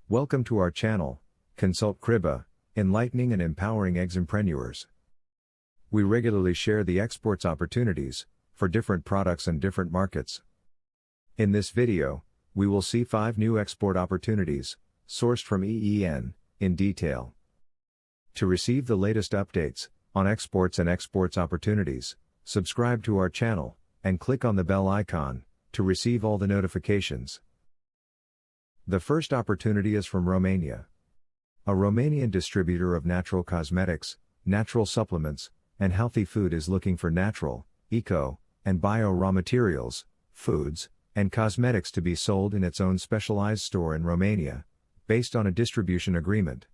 Welcome to our channel, Consult Kriba, enlightening and empowering entrepreneurs. We regularly share the exports opportunities for different products and different markets. In this video, we will see 5 new export opportunities, sourced from EEN, in detail. To receive the latest updates on exports and exports opportunities, subscribe to our channel and click on the bell icon to receive all the notifications. The first opportunity is from Romania. A Romanian distributor of natural cosmetics, natural supplements, and healthy food is looking for natural, eco, and bio raw materials, foods, and cosmetics to be sold in its own specialized store in Romania, based on a distribution agreement.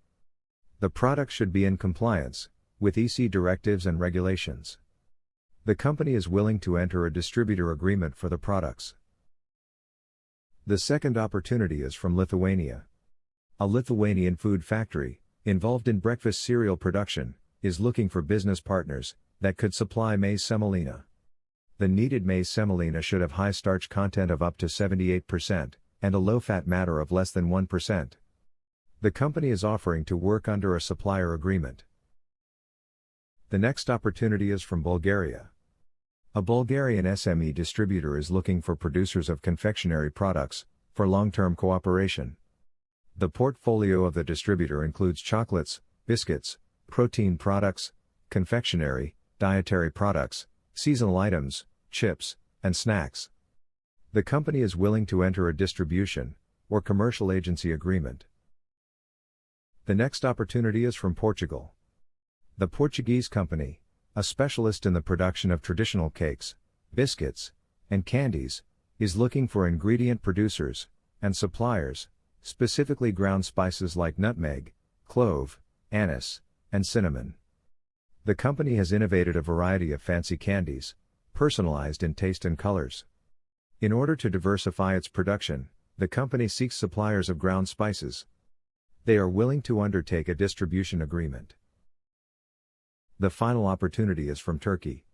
The product should be in compliance with EC directives and regulations. The company is willing to enter a distributor agreement for the products. The second opportunity is from Lithuania. A Lithuanian food factory, involved in breakfast cereal production, is looking for business partners that could supply maize semolina. The needed maize semolina should have high starch content of up to 78% and a low fat matter of less than 1%. The company is offering to work under a supplier agreement. The next opportunity is from Bulgaria. A Bulgarian SME distributor is looking for producers of confectionery products for long-term cooperation. The portfolio of the distributor includes chocolates, biscuits, protein products, confectionery, dietary products, seasonal items, chips, and snacks. The company is willing to enter a distribution or commercial agency agreement. The next opportunity is from Portugal. The Portuguese company, a specialist in the production of traditional cakes, biscuits, and candies, is looking for ingredient producers and suppliers, specifically ground spices like nutmeg, clove, anise, and cinnamon. The company has innovated a variety of fancy candies, personalized in taste and colors. In order to diversify its production, the company seeks suppliers of ground spices. They are willing to undertake a distribution agreement. The final opportunity is from Turkey.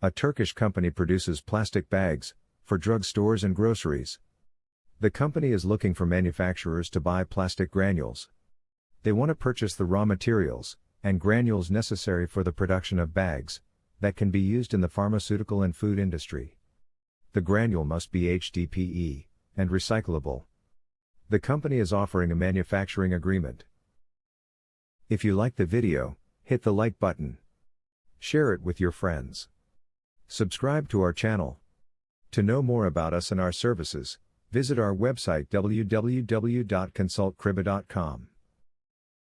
A Turkish company produces plastic bags for drug stores and groceries. The company is looking for manufacturers to buy plastic granules. They want to purchase the raw materials and granules necessary for the production of bags that can be used in the pharmaceutical and food industry. The granule must be HDPE and recyclable. The company is offering a manufacturing agreement. If you like the video, hit the like button. Share it with your friends. Subscribe to our channel. To know more about us and our services, visit our website www.consultkriba.com.